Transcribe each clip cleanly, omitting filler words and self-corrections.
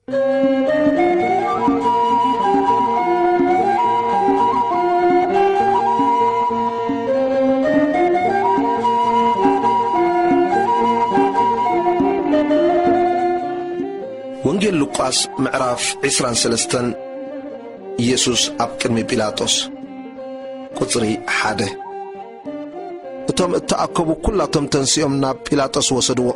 ወንጌል ሉቃስ ምዕራፍ 23 ኢየሱስ ኣብ ቅድሚ ጲላጦስ ቁጽሪ 1 እቶም እተኣከቡ ኩላቶም ተንሲኦም ናብ ጲላጦስ ወሰድዎ።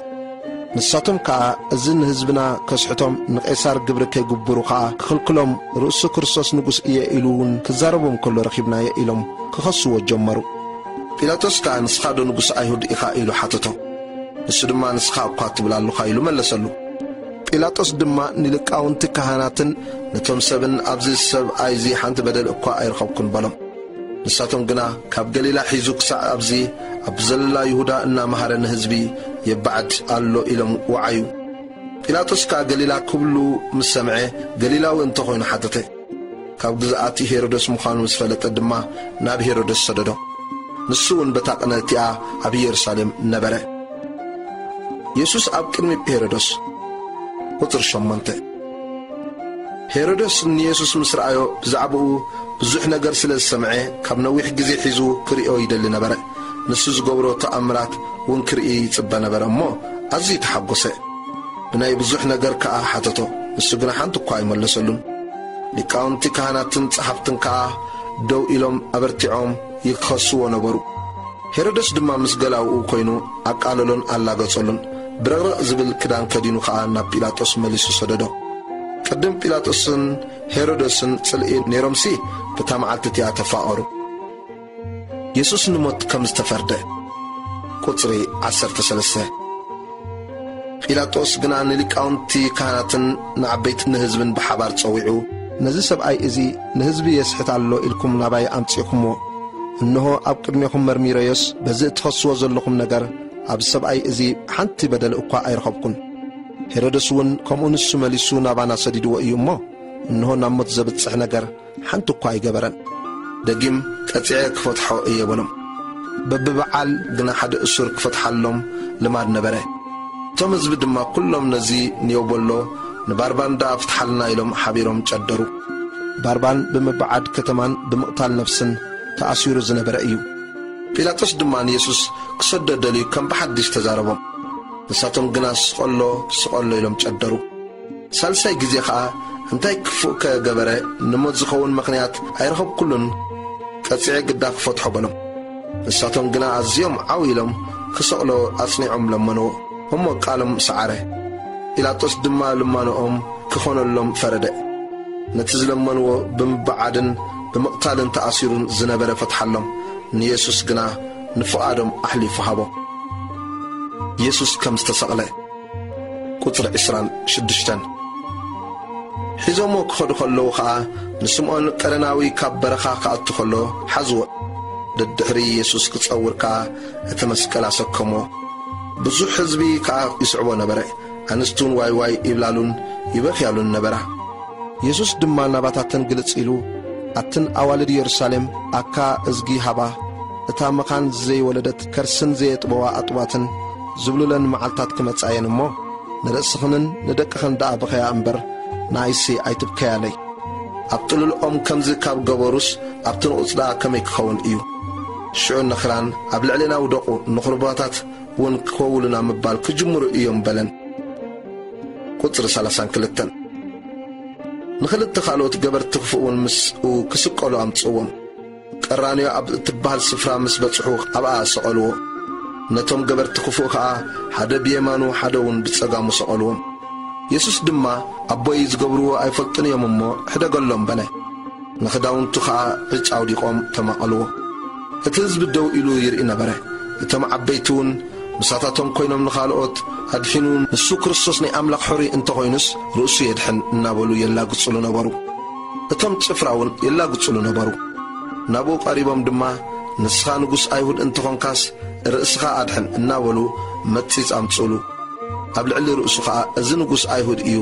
ንሳቶም ከዓ እዚ ንህዝብና ከስሕቶም ንቄሳር ግብሪ ከይግብሩ ከዓ ክኽልክሎም ርእሱ ክርስቶስ ንጉስ እየ ኢሉ እውን ክዛረቦም ከሎ ረኺብናየ ኢሎም ክኸስዎ ጀመሩ። ጲላጦስ ከዓ ንስኻ ዶ ንጉስ ኣይሁድ ኢኻ ኢሉ ሓተቶ። ንሱ ድማ ንስኻ እኳ ትብል ኣለኻ ኢሉ መለሰሉ። ጲላጦስ ድማ ንሊቃውንቲ ካህናትን ነቶም ሰብን ኣብዚ ሰብ ኣይዚ ሓንቲ በደል እኳ ኣይረኸብኩን በሎም። ንሳቶም ግና ካብ ገሊላ ሒዙ ክሳዕ ኣብዚ ኣብ ዘላ ይሁዳ እናመሃረ ንህዝቢ የባዕድ ኣሎ ኢሎም ወዓዩ። ጲላጦስ ከዓ ገሊላ ክብሉ ምስ ሰምዐ ገሊላዊ እንተኾይኑ ሓተተ። ካብ ግዝኣቲ ሄሮደስ ምዃኑ ምስ ፈለጠ ድማ ናብ ሄሮደስ ሰደዶ። ንሱ እውን በታ ቅነቲኣ ኣብ ኢየሩሳሌም ነበረ። ኢየሱስ ኣብ ቅድሚ ሄሮደስ ቁጥር 8 ሄሮደስ ንኢየሱስ ምስ ረኣዮ ብዛዕባኡ ብዙሕ ነገር ስለ ዝሰምዐ ካብ ነዊሕ ግዜ ሒዙ ክሪኦ ይደሊ ነበረ። ንሱ ዝገብሮ ተኣምራት እውን ክርኢ ይጽበ ነበረ እሞ ኣዝዩ ተሓጐሰ። ብናይ ብዙሕ ነገር ከዓ ሓተቶ። ንሱ ግና ሓንቲ እኳ ኣይመለሰሉን። ሊቃውንቲ ካህናትን ጸሓፍትን ከዓ ደው ኢሎም ኣበርቲዖም ይኸስዎ ነበሩ። ሄሮደስ ድማ ምስ ገላውኡ ኮይኑ ኣቃለሎን ኣላገጸሉን። ብረቕረቕ ዝብል ክዳን ከዲኑ ከዓ ናብ ጲላጦስ መሊሱ ሰደዶ። ቅድም ጲላጦስን ሄሮደስን ጽልኢ ነይሮምሲ በታ መዓልቲ እቲኣ ተፋቐሩ። ኢየሱስ ንሞት ከም ዝተፈርደ ቁጽሪ 13 ጲላጦስ ግና ንሊቃውንቲ ካህናትን ንዓበይቲ ንህዝብን ብሓባር ጸዊዑ ነዚ ሰብኣይ እዚ ንህዝቢ የስሕት ኣሎ ኢልኩም ናባይ ኣምጺእኹምዎ። እንሆ ኣብ ቅድሜኹም መርሚረዮስ በዚ እትኸስዎ ዘለኹም ነገር ኣብ ሰብኣይ እዚ ሓንቲ በደል እኳ ኣይረኸብኩን። ሄሮደስ እውን ከምኡ ንሱ መሊሱ ናባና ሰዲድዎ እዩ እሞ እንሆ ናብ ሞት ዘብጽሕ ነገር ሓንቲ እኳ ኣይገበረን። ደጊም ቀጺዐ ክፈትሖ እየ በሎም። በብበዓል ግና ሓደ እሱር ክፈትሓሎም ልማድ ነበረ። እቶም ህዝቢ ድማ ኩሎም ነዚ ንየበሎ ንባርባን ዳ ፍትሓልና ኢሎም ሓቢሮም ጨደሩ። ባርባን ብምብዓድ ከተማን ብምቕታል ነፍስን ተኣሲሩ ዝነበረ እዩ። ጲላጦስ ድማ ንኢየሱስ ክሰደድ ደልዩ ከም ብሓድሽ ተዛረቦም። ንሳቶም ግና ስቐሎ ኢሎም ጨደሩ። ሳልሳይ ግዜ ከዓ እንታይ ክፉእ ከገበረ ንሞት ዝኸውን ምኽንያት ኣይረኸብኩሉን ቀጺዐ ግዳ ክፈትሖ በሎም። ንሳቶም ግና ኣዝዮም ዓው ኢሎም ክሰቕሎ ኣጽኒዖም ለመንዎ እሞ ቃሎም ሰዓረ። ጲላጦስ ድማ ልማኖኦም ክኾነሎም ፈረደ። ነቲ ዝለመንዎ ብምብዓድን ብምቕታልን ተኣሲሩን ዝነበረ ፈትሓሎም። ንኢየሱስ ግና ንፍቓዶም ኣሕሊፉ ሃቦ። ኢየሱስ ከም ዝተሰቕለ ቁጽሪ 26 ሒዞሞ ክኸዱ ከለዉ ከዓ ንስምዖን ቀረናዊ ካብ በረኻ ክኣቱ ከሎ ሓዝዎ። ደድሕሪ ኢየሱስ ክጸውር ከዓ እቲ መስቀል ኣሰከሞ። ብዙሕ ህዝቢ ከዓ ይስዕቦ ነበረ። ኣንስቱን ዋይ ዋይ ይብላሉን ይበኽያሉን ነበራ። ኢየሱስ ድማ ናባታተን ግልጽ ኢሉ ኣትን ኣዋልድ ኢየሩሳሌም ኣካ እዝጊ ሃባ እታ መኻን ዘይወለደት ከርስን ዘየጥበዋ ኣጥባትን ዝብሉለን መዓልታት ክመጻየን እሞ ንርእስኽንን ንደቅኽን ደኣ ብኸያ እምበር ንኣይሲ ኣይትብከያለይ። ኣብ ጥልልኦም ከምዚ ካብ ገበሩስ ኣብቲ ንቑጽዳ ከመይ ክኸውን እዩ? ሽዑ ነኽራን ኣብ ልዕሊና ውደቑ ንኽርባታት እውን ክኸውሉና ምባል ክጅምሩ እዮም በለን። ቁጽሪ 32 ንኽልተ ካልኦት ገበርቲ ክፉእውን ምስኡ ክስቀሉ ኣምጽዎም። ቀራንዮ ኣብ እትበሃል ስፍራ ምስ በጽሑ ኣብኣ ሰቐልዎ። ነቶም ገበርቲ ክፉእ ከዓ ሓደ ብየማኑ ሓደ እውን ብጸጋሙ ሰቐልዎም። ኢየሱስ ድማ ኣቦይ ዝገብርዎ ኣይፈልጥን እዮም እሞ ሕደገሎም በለ። ንኽዳውንቱ ከዓ ዕጫ ኣውዲቖም ተማቐልዎ። እቲ ህዝቢ ደው ኢሉ ይርኢ ነበረ። እቶም ዓበይቲ እውን ምሳታቶም ኮይኖም ንኻልኦት ኣድሒኑ ንሱ ክርስቶስ ናይ ኣምላኽ ሕሩይ እንተኾይኑስ ርእሱ የድሕን እናበሉ የላግጹሉ ነበሩ። እቶም ጭፍራ እውን የላግጹሉ ነበሩ። ናብኡ ቀሪቦም ድማ ንስኻ ንጉስ ኣይሁድ እንተኾንካስ ርእስኻ ኣድሕን እናበሉ መጺጽ ኣምጽሉ። ኣብ ልዕሊ ርእሱ ከዓ እዚ ንጉስ ኣይሁድ እዩ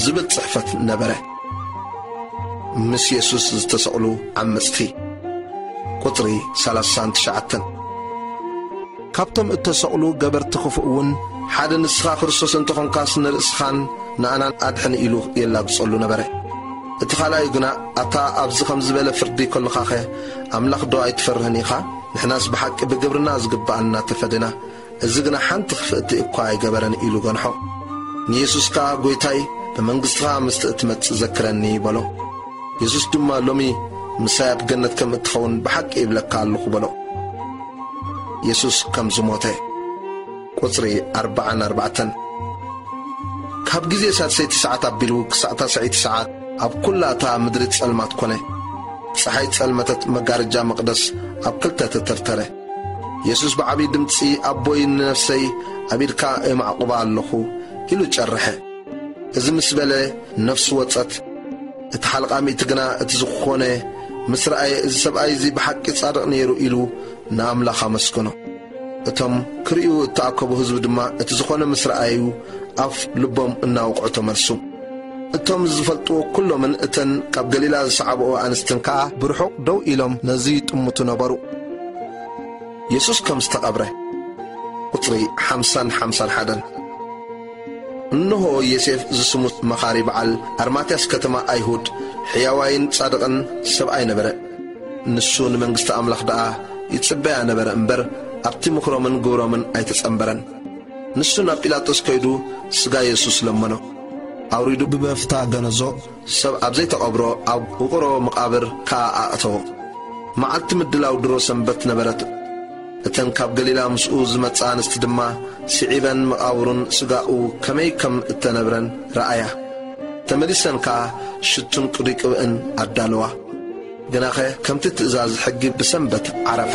ዝብል ጽሕፈት ነበረ። ምስ ኢየሱስ ዝተሰቕሉ ዓመጽቲ ቁጽሪ 39 ካብቶም እተሰቕሉ ገበርቲ ክፉእ እውን ሓደ ንስኻ ክርስቶስ እንተኾንካስ ንርእስኻን ንኣና ኣድሕን ኢሉ የላግጸሉ ነበረ እቲ ኻልኣይ ግና ኣታ ኣብዚ ከም ዝበለ ፍርዲ ከለኻኸ ኣምላኽ ዶ ኣይትፈርህን ኢኻ ንሕናስ ብሓቂ ብግብርና ዝግባአልና ተፈደና እዚ ግና ሓንቲ ክፍእቲ እኳ ኣይገበረን ኢሉ ገንሖ ንየሱስ ከዓ ጎይታይ በመንግሥትኻ ምስቲ እትመጽእ ዘክረኒ በሎ የሱስ ድማ ሎሚ ምሳይ ኣብ ገነት ከም እትኸውን ብሓቂ ይብለካ ኣለኹ በሎ የሱስ ከም ዝሞተ ቁጽሪ 44 ካብ ጊዜ ሳትሰይቲ ሰዓት ኣቢሉ ክሳዕ ታስዓይቲ ሰዓት ኣብ ኩላ እታ ምድሪ ጸልማት ኮነ ፀሓይ ጸልመተት መጋረጃ መቕደስ ኣብ ክልተ ተተርተረ የሱስ ብዓብይ ድምፂ ኣቦይ ንነፍሰይ ኣቢድካ እማዕቁባ ኣለኹ ኢሉ ጨርሐ እዚ ምስ በለ ነፍሱ ወፀት እቲ ሓልቃሚ እቲ ግና እቲ ዝኾነ ምስ ረኣየ እዚ ሰብኣይ እዚ ብሓቂ ጻድቕ ነይሩ ኢሉ ንኣምላኽ ኣመስገኖ እቶም ክሪኡ እተኣከቡ ህዝቢ ድማ እቲ ዝኾነ ምስ ረኣዩ ኣፍ ልቦም እናውቅዑ ተመልሱ እቶም ዝፈልጥዎ ኩሎምን እተን ካብ ገሊላ ዝሰዓብኦ ኣንስትን ከዓ ብርሑቕ ደው ኢሎም ነዚ ጥሙቱ ነበሩ የሱስ ከም ዝተቐብረ ቁጽሪ 50-51 እነሆ ዮሴፍ ዝስሙት መኻሪ በዓል ኣርማትያስ ከተማ ኣይሁድ ሕያዋይን ጻድቕን ሰብኣይ ነበረ ንሱ ንመንግሥቲ ኣምላኽ ደኣ ይጽበያ ነበረ እምበር ኣብቲ ምኽሮምን ግብሮምን ኣይተጸንበረን ንሱ ናብ ጲላጦስ ከይዱ ስጋ የሱስ ለመኖ ኣውሪዱ ብበፍታ ገነዞ ሰብ ኣብ ዘይተቐብሮ ኣብ ውቕሮ መቓብር ከዓ ኣእተዎ መዓልቲ ምድላው ድሮ ሰንበት ነበረት እተን ካብ ገሊላ ምስኡ ዝመጻ ኣንስቲ ድማ ስዒበን መቓብሩን ስጋኡ ከመይ ከም እተነብረን ረኣያ ተመሊሰን ከዓ ሽቱን ቅዱይ ቅብእን ኣዳለዋ ግናኸ ከምቲ ትእዛዝ ሕጊ ብሰንበት ዓረፋ